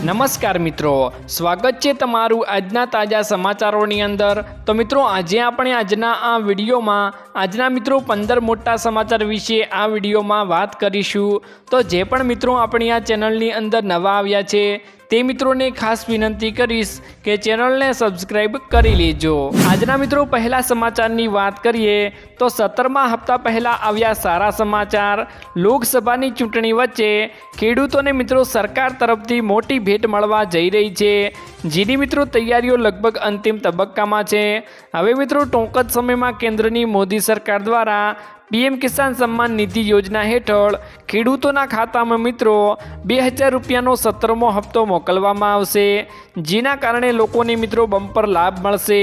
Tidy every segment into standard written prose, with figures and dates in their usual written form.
નમસ્કાર મિત્રો, સ્વાગત છે તમારું આજના તાજા સમાચારોની અંદર। તો મિત્રો આજે આપણે આજના આ વિડીયોમાં આજના મિત્રો 15 મોટા સમાચાર વિશે આ વિડીયોમાં વાત કરીશું। તો જે પણ મિત્રો આપણી આ ચેનલની અંદર નવા આવ્યા છે તે મિત્રોને ખાસ વિનંતી કરીશ કે ચેનલને સબસ્ક્રાઇબ કરી લેજો। આજના મિત્રો પહેલા સમાચારની વાત કરીએ તો 17મા હપ્તા પહેલા આવ્યા સારા સમાચાર। લોકસભાની ચૂંટણી વચ્ચે ખેડૂતોને મિત્રો સરકાર તરફથી મોટી ભેટ મળવા જઈ રહી છે, જેની મિત્રો તૈયારીઓ લગભગ અંતિમ તબક્કામાં છે। હવે મિત્રો ટૂંક જ સમયમાં કેન્દ્રની મોદી સરકાર દ્વારા પીએમ કિસાન સન્માન નિધિ યોજના હેઠળ ખેડૂતોના ખાતામાં મિત્રો 2000 રૂપિયાનો 17મો હપ્તો મોકલવામાં આવશે, જેના કારણે લોકોને મિત્રો બમ્પર લાભ મળશે।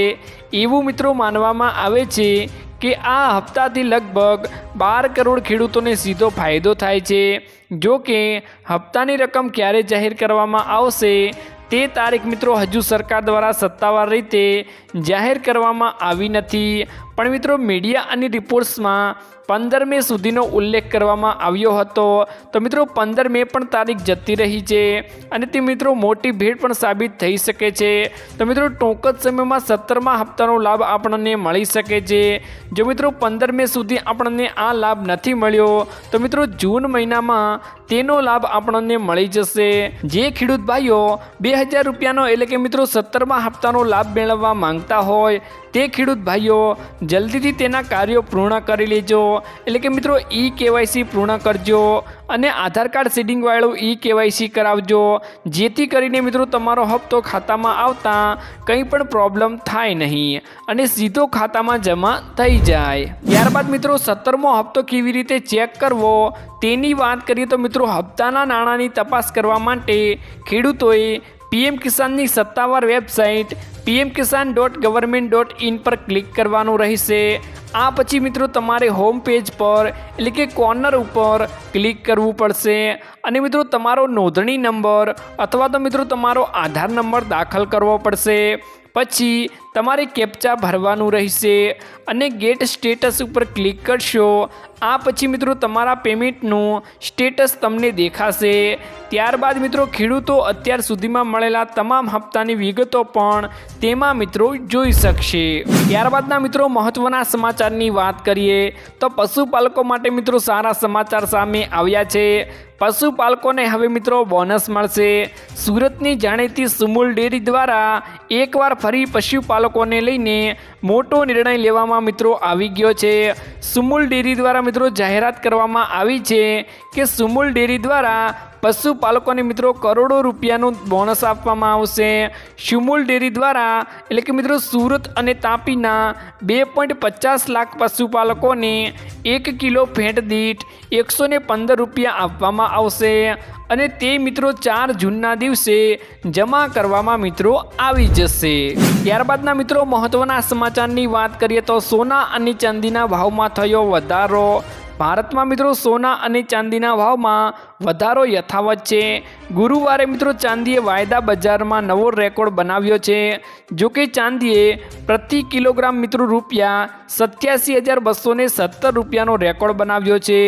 એવું મિત્રો માનવામાં આવે છે કે આ હપ્તાથી લગભગ 12 કરોડ ખેડૂતોને સીધો ફાયદો થાય છે। જો કે હપ્તાની રકમ ક્યારે જાહેર કરવામાં આવશે તે તારીખ મિત્રો હજુ સરકાર દ્વારા સત્તાવાર રીતે જાહેર કરવામાં આવી નથી, પણ મિત્રો મીડિયા અને રિપોર્ટ્સમાં 15 મે સુધીનો ઉલ્લેખ કરવામાં આવ્યો હતો। તો મિત્રો 15 મે પણ તારીખ જતી રહી છે અને તે મિત્રો મોટી ભેટ પણ સાબિત થઈ શકે છે। તો મિત્રો ટૂંક જ સમયમાં 17મા હપ્તાનો લાભ આપણને મળી શકે છે। જો મિત્રો 15 મે સુધી આપણને આ લાભ નથી મળ્યો તો મિત્રો જૂન મહિનામાં તેનો લાભ આપણને મળી જશે। જે ખેડૂત ભાઈઓ 2000 રૂપિયાનો એટલે કે મિત્રો 17મા હપ્તાનો લાભ મેળવવા માંગતા હોય તે ખેડૂત ભાઈઓ જલ્દીથી તેના કાર્યો પૂર્ણ કરી લેજો, એટલે કે મિત્રો KYC પૂર્ણ કરજો અને આધાર કાર્ડ સીડિંગવાળું KYC કરાવજો, જેથી કરીને મિત્રો તમારો હપ્તો ખાતામાં આવતા કંઈ પણ પ્રોબ્લેમ થાય નહીં અને સીધો ખાતામાં જમા થઈ જાય। ત્યારબાદ મિત્રો 17મો હપ્તો કેવી રીતે ચેક કરવો તેની વાત કરીએ તો મિત્રો હપ્તાના નાણાંની તપાસ કરવા માટે ખેડૂતોએ પીએમ કિસાનની સત્તાવાર વેબસાઇટ pmkisan.government.in પર ક્લિક કરવાનું રહેશે। આ પછી મિત્રો તમારે હોમ પેજ પર એટલે કે કોર્નર ઉપર ક્લિક કરવું પડશે અને મિત્રો તમારો નોંધણી નંબર અથવા તો મિત્રો તમારો આધાર નંબર દાખલ કરવો પડશે। પછી તમારે કેપ્ચા ભરવાનું રહેશે અને ગેટ સ્ટેટસ ઉપર ક્લિક કરશો। આ પછી મિત્રો તમારા પેમેન્ટનું સ્ટેટસ તમને દેખાશે। ત્યારબાદ મિત્રો ખેડૂતો અત્યાર સુધીમાં મળેલા તમામ હપ્તાની વિગતો પણ તેમાં મિત્રો જોઈ શકશે। ત્યારબાદના મિત્રો મહત્વના સમાચારની વાત કરીએ તો પશુપાલકો માટે મિત્રો સારા સમાચાર સામે આવ્યા છે। પશુપાલકોને હવે મિત્રો બોનસ મળશે। સુરતની જાણીતી સુમુલ ડેરી દ્વારા એકવાર ફરી પશુપાલકોને લઈને મોટો નિર્ણય લેવામાં મિત્રો આવી ગયો છે। સુમુલ ડેરી દ્વારા મિત્રો જાહેરાત કરવામાં આવી છે કે સુમુલ ડેરી દ્વારા પશુપાલકોને મિત્રો કરોડો રૂપિયાનું બોનસ આપવામાં આવશે। સુમુલ ડેરી દ્વારા એટલે કે મિત્રો સુરત અને તાપીના 2.50 લાખ પશુપાલકોને 1 કિલો ફેટ દીઠ 115 રૂપિયા આપવામાં આવશે અને તે મિત્રો 4 જૂનના દિવસે જમા કરવામાં મિત્રો આવી જશે। ત્યારબાદના મિત્રો મહત્વના સમાચારની વાત કરીએ તો સોના અને ચાંદીના ભાવમાં થયો વધારો। ભારતમાં મિત્રો સોના અને ચાંદીના ભાવમાં વધારો યથાવત છે। ગુરુવારે મિત્રો ચાંદીએ વાયદા બજારમાં નવો રેકોર્ડ બનાવ્યો છે। જો કે ચાંદીએ પ્રતિ કિલોગ્રામ મિત્રો રૂપિયા 87,217 રૂપિયાનો રેકોર્ડ બનાવ્યો છે।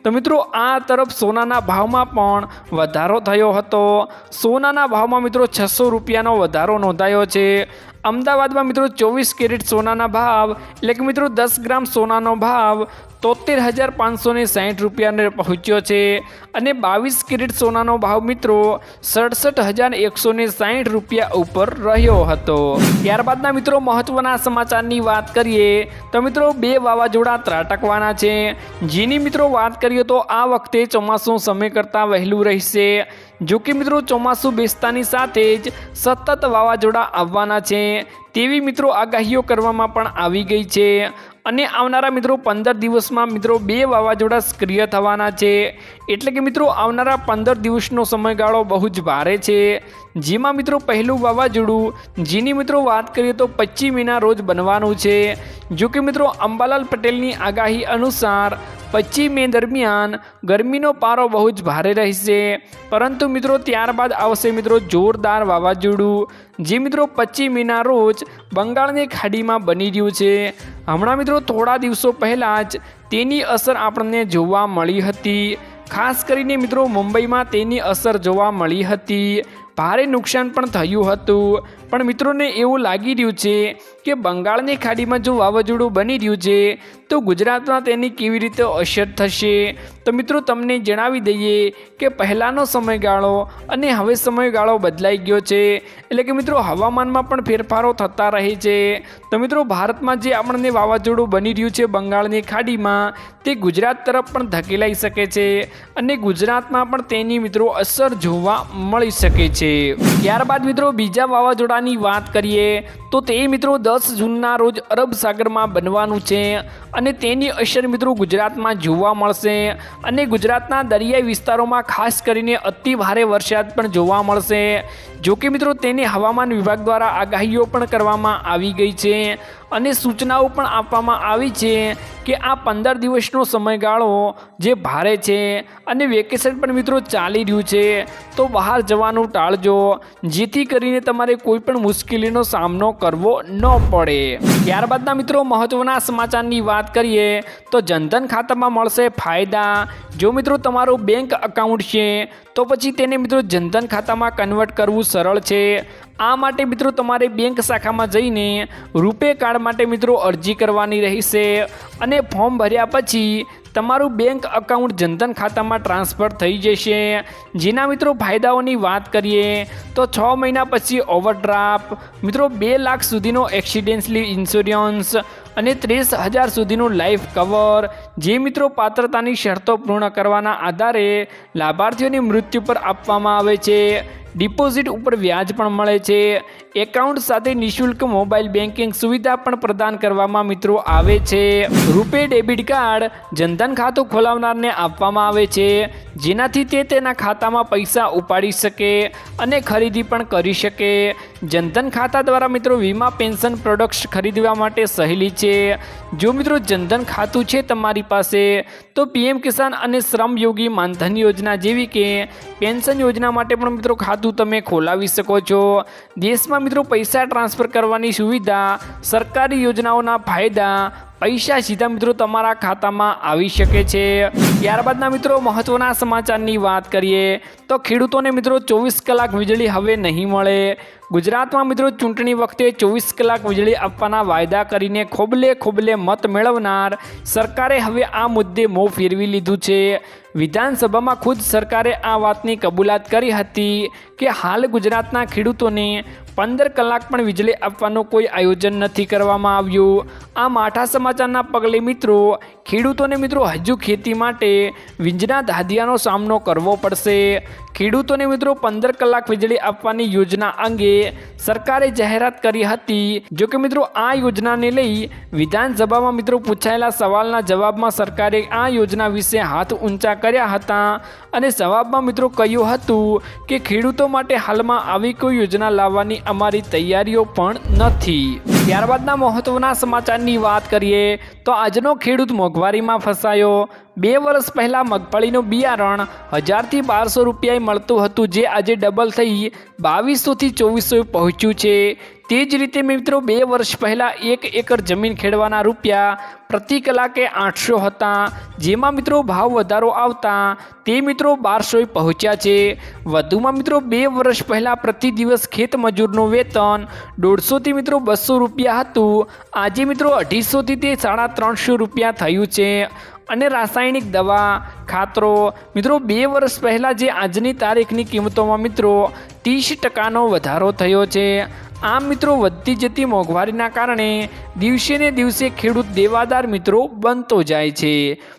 તો મિત્રો આ તરફ સોનાના ભાવમાં પણ વધારો થયો હતો। સોનાના ભાવમાં મિત્રો 600 રૂપિયાનો વધારો નોંધાયો છે। અમદાવાદમાં મિત્રો 24 કેરેટ સોનાના ભાવ એટલે કે મિત્રો 10 ગ્રામ સોનાનો ભાવ 73,560 રૂપિયાને પહોંચ્યો છે અને 22 કેરેટ સોનાનો ભાવ મિત્રો 67,160 રૂપિયા ઉપર રહ્યો હતો। ત્યારબાદના મિત્રો મહત્વના સમાચારની વાત કરીએ તો મિત્રો 2 વાવાઝોડા ત્રાટકવાના છે, જેની મિત્રો વાત કરીએ તો આ વખતે ચોમાસું સમય કરતાં વહેલું રહેશે। જો કે મિત્રો ચોમાસું બેસતાની સાથે જ સતત વાવાઝોડા આવવાના છે તેવી મિત્રો આગાહીઓ કરવામાં પણ આવી ગઈ છે અને આવનારા મિત્રો 15 દિવસમાં મિત્રો 2 વાવાઝોડા સક્રિય થવાના છે। એટલે કે મિત્રો આવનારા 15 દિવસનો સમયગાળો બહુ જ ભારે છે, જેમાં મિત્રો પહેલું વાવાઝોડું જેની મિત્રો વાત કરીએ તો 25 મેના રોજ બનવાનું છે। જો કે મિત્રો અંબાલાલ પટેલની આગાહી અનુસાર 25 મે દરમિયાન ગરમીનો પારો બહુ જ ભારે રહેશે, પરંતુ મિત્રો ત્યારબાદ આવશે મિત્રો જોરદાર વાવાઝોડું, જે મિત્રો 25 મેના રોજ બંગાળની ખાડીમાં બની રહ્યું છે। હમણાં મિત્રો થોડા દિવસો પહેલાં જ તેની અસર આપણને જોવા મળી હતી। ખાસ કરીને મિત્રો મુંબઈમાં તેની અસર જોવા મળી હતી। ભારે નુકસાન પણ થયું હતું, પણ મિત્રોને એવું લાગી રહ્યું છે કે બંગાળની ખાડીમાં જો વાવાઝોડું બની રહ્યું છે તો ગુજરાતમાં તેની કેવી રીતે અસર થશે। તો મિત્રો તમને જણાવી દઈએ કે પહેલાંનો સમયગાળો અને હવે સમયગાળો બદલાઈ ગયો છે, એટલે કે મિત્રો હવામાનમાં પણ ફેરફારો થતા રહે છે। તો મિત્રો ભારતમાં જે આપણને વાવાઝોડું બની રહ્યું છે બંગાળની ખાડીમાં તે ગુજરાત તરફ પણ ધકેલાઈ શકે છે અને ગુજરાતમાં પણ તેની મિત્રો અસર જોવા મળી શકે છે। ત્યારબાદ મિત્રો બીજા વાવાઝોડાની વાત કરીએ તો તે મિત્રો 10 જૂનના રોજ અરબ સાગરમાં બનવાનું છે અને તેની અસર મિત્રો ગુજરાતમાં જોવા મળશે અને ગુજરાતના દરિયાઈ વિસ્તારોમાં ખાસ કરીને અતિ ભારે વરસાદ પણ જોવા મળશે। જો કે મિત્રો તેને હવામાન વિભાગ દ્વારા આગાહીઓ પણ કરવામાં આવી ગઈ છે અને સૂચનાઓ પણ આપવામાં આવી છે કે આ 15 દિવસનો સમયગાળો જે ભારે છે અને વેકેશન પણ મિત્રો ચાલી રહ્યું છે તો બહાર જવાનું ટાળજો, જેથી કરીને તમારે કોઈ પણ મુશ્કેલીનો સામનો કરવો ન પડે। ત્યારબાદના મિત્રો મહત્વના સમાચારની વાત કરીએ તો જનધન ખાતામાં મળશે ફાયદા। જો મિત્રો તમારું બેંક એકાઉન્ટ છે તો પછી તેને મિત્રો જનધન ખાતામાં કન્વર્ટ કરવું સરળ છે। આ માટે મિત્રો તમારે બેંક શાખામાં જઈને રૂપે કાર્ડ માટે મિત્રો અરજી કરવાની રહેશે અને ફોર્મ ભર્યા પછી તમારું બેંક એકાઉન્ટ જનધન ખાતામાં ટ્રાન્સફર થઈ જશે। જેના મિત્રો ફાયદાઓની વાત કરીએ તો 6 મહિના પછી ઓવરડ્રાફ્ટ, મિત્રો 2 લાખ સુધીનો એક્સિડેન્ટલી ઇન્સ્યોરન્સ અને 30,000 સુધીનું લાઈફ કવર, જે મિત્રો પાત્રતાની શરતો પૂર્ણ કરવાના આધારે લાભાર્થીઓની મૃત્યુ પર આપવામાં આવે છે। ડિપોઝિટ ઉપર વ્યાજ પણ મળે છે। એકાઉન્ટ સાથે નિઃશુલ્ક મોબાઈલ બેન્કિંગ સુવિધા પણ પ્રદાન કરવામાં મિત્રો આવે છે। રૂપે ડેબિટ કાર્ડ જનધન ખાતું ખોલાવનારને આપવામાં આવે છે, જેનાથી તે તેના ખાતામાં પૈસા ઉપાડી શકે અને ખરીદી પણ કરી શકે। જનધન ખાતા દ્વારા મિત્રો વીમા પેન્શન પ્રોડક્ટ્સ ખરીદવા માટે સહેલી છે। જો મિત્રો જનધન ખાતું છે તમારી પાસે તો પીએમ કિસાન અને શ્રમ યોગી માનધન યોજના જેવી કે પેન્શન યોજના માટે પણ મિત્રો ખાતું તમે ખોલાવી શકો છો। દેશમાં મિત્રો પૈસા ટ્રાન્સફર કરવાની સુવિધા, સરકારી યોજનાઓના ફાયદા, પૈસા સીધા મિત્રો તમારા ખાતામાં આવી શકે છે। ત્યારબાદના મિત્રો મહત્વના સમાચારની વાત કરીએ તો ખેડૂતોને મિત્રો 24 કલાક વીજળી હવે નહીં મળે। ગુજરાતમાં મિત્રો ચૂંટણી વખતે 24 કલાક વીજળી આપવાના વાયદા કરીને ખોબલે મત મેળવનાર સરકારે હવે આ મુદ્દે મોં ફેરવી લીધું છે। વિધાનસભામાં ખુદ સરકારે આ વાતની કબૂલાત કરી હતી કે હાલ ગુજરાતના ખેડૂતોને 15 કલાક પણ વીજળી આપવાનું કોઈ આયોજન નથી કરવામાં આવ્યું। આ માઠા સમાચારના પગલે મિત્રો ખેડૂતોને મિત્રો હજુ ખેતી માટે વીજળીના ધાધિયાનો સામનો કરવો પડશે। ખેડૂતોને મિત્રો 15 કલાક વીજળી આપવાની યોજના અંગે સરકારે જાહેરાત કરી હતી। જો કે મિત્રો આ યોજનાને લઈ વિધાનસભામાં મિત્રો પૂછાયેલા સવાલના જવાબમાં સરકારે આ યોજના વિશે હાથ ઊંચા કર્યા હતા અને જવાબમાં મિત્રો કહ્યું હતું કે ખેડૂતો માટે હાલમાં આવી કોઈ યોજના લાવવાની અમારી તૈયારીઓ પણ નથી। ત્યારબાદના મહત્વના સમાચારની વાત કરીએ તો આજનો ખેડૂત મોંઘવારીમાં ફસાયો। 2 વર્ષ પહેલાં મગફળીનું બિયારણ 1000 થી 1200 રૂપિયાએ મળતું હતું, જે આજે ડબલ થઈ 2200 થી 2400 પહોંચ્યું છે। તે જ રીતે મિત્રો 2 વર્ષ પહેલાં 1 એકર જમીન ખેડવાના રૂપિયા પ્રતિ કલાકે 800 હતા, જેમાં મિત્રો ભાવ વધારો આવતા તે મિત્રો 1200 પહોંચ્યા છે। વધુમાં મિત્રો 2 વર્ષ પહેલાં પ્રતિ દિવસ ખેત મજૂરનું વેતન 150 થી મિત્રો 200 રૂપિયા હતું, આજે મિત્રો 250 થી તે 350 રૂપિયા થયું છે। અને રાસાયણિક દવા, ખાતરો મિત્રો 2 વર્ષ પહેલાં જે આજની તારીખની કિંમતોમાં મિત્રો 30% વધારો થયો છે। આમ મિત્રો વધતી જતી મોંઘવારીના કારણે દિવસે ને દિવસે ખેડૂત દેવાદાર મિત્રો બનતો જાય છે।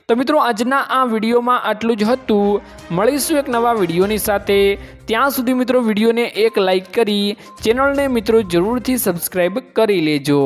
તો મિત્રો આજના આ વિડીયોમાં આટલું જ હતું। મળીશું એક નવા વિડીયોની સાથે, ત્યાં સુધી મિત્રો વિડીયોને એક લાઈક કરી ચેનલને મિત્રો જરૂરથી સબસ્ક્રાઈબ કરી લેજો।